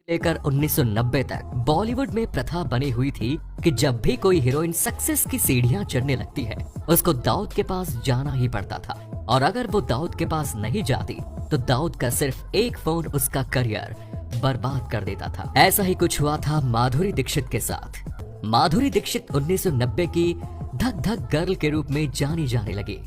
लेकर 1990 तक बॉलीवुड में प्रथा बनी हुई थी कि जब भी कोई हीरोइन सक्सेस की सीढ़ियां चढ़ने लगती है उसको दाऊद के पास जाना ही पड़ता था। और अगर वो दाऊद के पास नहीं जाती तो दाऊद का सिर्फ एक फोन उसका करियर बर्बाद कर देता था। ऐसा ही कुछ हुआ था माधुरी दीक्षित के साथ। माधुरी दीक्षित 1990 की धक धक गर्ल के रूप में जानी जाने लगी।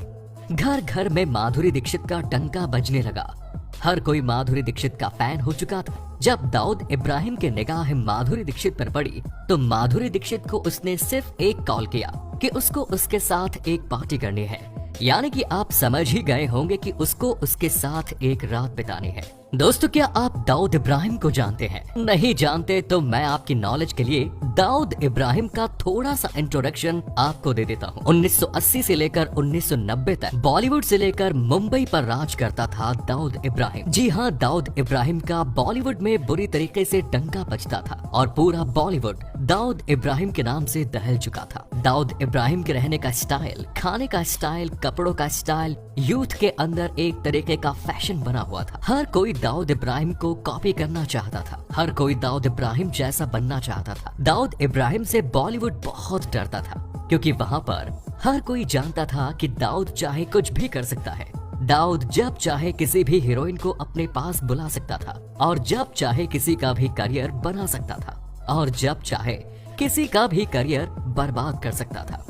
घर घर में माधुरी दीक्षित का डंका बजने लगा। हर कोई माधुरी दीक्षित का फैन हो चुका था। जब दाऊद इब्राहिम की निगाह माधुरी दीक्षित पर पड़ी तो माधुरी दीक्षित को उसने सिर्फ एक कॉल किया कि उसको उसके साथ एक पार्टी करनी है। यानी कि आप समझ ही गए होंगे कि उसको उसके साथ एक रात बितानी है। दोस्तों, क्या आप दाऊद इब्राहिम को जानते हैं? नहीं जानते तो मैं आपकी नॉलेज के लिए दाऊद इब्राहिम का थोड़ा सा इंट्रोडक्शन आपको दे देता हूँ। 1980 से लेकर 1990 तक बॉलीवुड से लेकर मुंबई पर राज करता था दाऊद इब्राहिम। जी हाँ, दाऊद इब्राहिम का बॉलीवुड में बुरी तरीके से डंका बजता था और पूरा बॉलीवुड दाऊद इब्राहिम के नाम से दहल चुका था। दाऊद इब्राहिम के रहने का स्टाइल, खाने का स्टाइल, कपड़ों का स्टाइल यूथ के अंदर एक तरीके का फैशन बना हुआ था। हर कोई दाऊद इब्राहिम को कॉपी करना चाहता था। हर कोई दाऊद इब्राहिम जैसा बनना चाहता था। दाऊद इब्राहिम से बॉलीवुड बहुत डरता था क्योंकि वहाँ पर हर कोई जानता था कि दाऊद चाहे कुछ भी कर सकता है। दाऊद जब चाहे किसी भी हीरोइन को अपने पास बुला सकता था और जब चाहे किसी का भी करियर बना सकता था और जब चाहे किसी का भी करियर बर्बाद कर सकता था।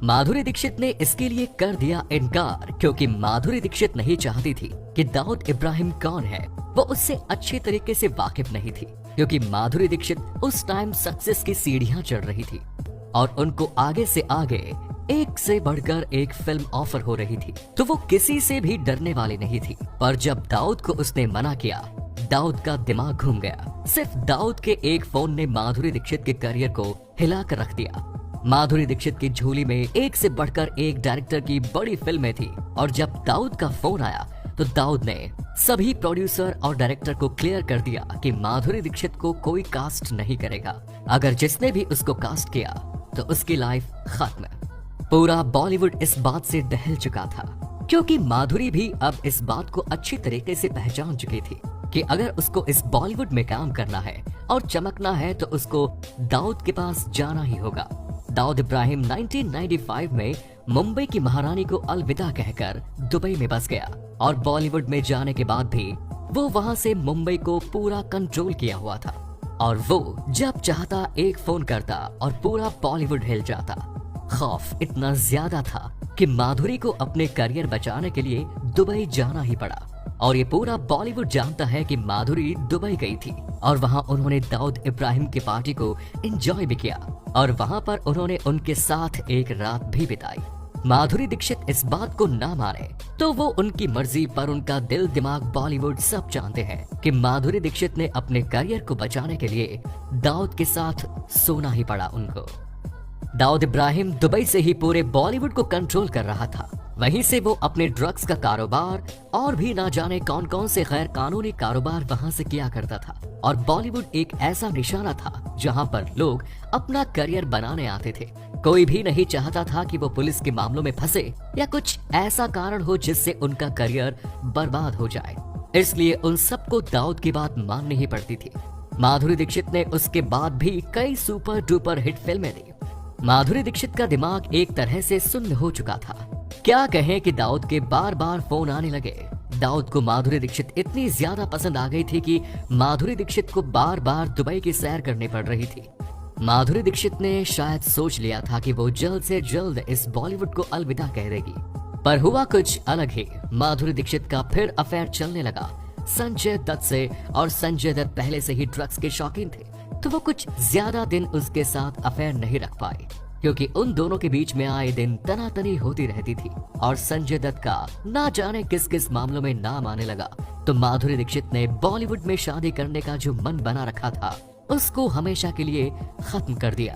माधुरी दीक्षित ने इसके लिए कर दिया इनकार क्योंकि माधुरी दीक्षित नहीं चाहती थी कि दाऊद इब्राहिम कौन है वो उससे अच्छे तरीके से वाकिफ नहीं थी, क्योंकि माधुरी दीक्षित उस टाइम सक्सेस की सीढ़ियां चढ़ रही थी और उनको आगे से आगे एक से बढ़कर एक फिल्म ऑफर हो रही थी, तो वो किसी से भी डरने वाली नहीं थी। पर जब दाऊद को उसने मना किया, दाऊद का दिमाग घूम गया। सिर्फ दाऊद के एक फोन ने माधुरी दीक्षित के करियर को हिला कर रख दिया। माधुरी दीक्षित की झोली में एक से बढ़कर एक डायरेक्टर की बड़ी फिल्में थी और जब दाऊद का फोन आया तो दाऊद ने सभी प्रोड्यूसर और डायरेक्टर को क्लियर कर दिया कि माधुरी दीक्षित को कोई कास्ट नहीं करेगा। अगर जिसने भी उसको कास्ट किया तो उसकी लाइफ खत्म। पूरा बॉलीवुड इस बात से दहल चुका था क्योंकि माधुरी भी अब इस बात को अच्छी तरीके से पहचान चुकी थी कि अगर उसको इस बॉलीवुड में काम करना है और चमकना है तो उसको दाऊद के पास जाना ही होगा। दाऊद इब्राहिम 1995 में मुंबई की महारानी को अलविदा कहकर दुबई में बस गया और बॉलीवुड में जाने के बाद भी वो वहां से मुंबई को पूरा कंट्रोल किया हुआ था और वो जब चाहता एक फोन करता और पूरा बॉलीवुड हिल जाता। खौफ इतना ज्यादा था कि माधुरी को अपने करियर बचाने के लिए दुबई जाना ही पड़ा और ये पूरा बॉलीवुड जानता है कि माधुरी दुबई गई थी और वहां उन्होंने दाऊद इब्राहिम की पार्टी को एंजॉय भी किया और वहां पर उन्होंने उनके साथ एक रात भी बिताई। माधुरी दीक्षित इस बात को ना माने तो वो उनकी मर्जी, पर उनका दिल दिमाग बॉलीवुड सब जानते हैं कि माधुरी दीक्षित ने अपने करियर को बचाने के लिए दाऊद के साथ सोना ही पड़ा उनको। दाऊद इब्राहिम दुबई से ही पूरे बॉलीवुड को कंट्रोल कर रहा था। वहीं से वो अपने ड्रग्स का कारोबार और भी ना जाने कौन कौन से गैर कानूनी कारोबार वहां से किया करता था और बॉलीवुड एक ऐसा निशाना था जहां पर लोग अपना करियर बनाने आते थे। कोई भी नहीं चाहता था कि वो पुलिस के मामलों में फंसे या कुछ ऐसा कारण हो जिससे उनका करियर बर्बाद हो जाए, इसलिए उन सबको दाऊद की बात माननी ही पड़ती थी। माधुरी दीक्षित ने उसके बाद भी कई सुपर डुपर हिट फिल्में दी। माधुरी दीक्षित का दिमाग एक तरह से सुन्न हो चुका था। क्या कहें कि दाऊद के बार बार फोन आने लगे। दाऊद को माधुरी दीक्षित इतनी ज्यादा पसंद आ गई थी कि माधुरी दीक्षित को बार बार दुबई की सैर करनी पड़ रही थी। माधुरी दीक्षित ने शायद सोच लिया था कि वो जल्द से जल्द इस बॉलीवुड को अलविदा कह देगी, पर हुआ कुछ अलग ही। माधुरी दीक्षित का फिर अफेयर चलने लगा संजय दत्त से और संजय दत्त पहले से ही ड्रग्स के शौकीन थे, तो वो कुछ ज्यादा दिन उसके साथ अफेयर नहीं रख पाए क्योंकि उन दोनों के बीच में आए दिन तनातनी होती रहती थी और संजय दत्त का ना जाने किस किस मामलों में नाम आने लगा। तो माधुरी दीक्षित ने बॉलीवुड में शादी करने का जो मन बना रखा था उसको हमेशा के लिए खत्म कर दिया।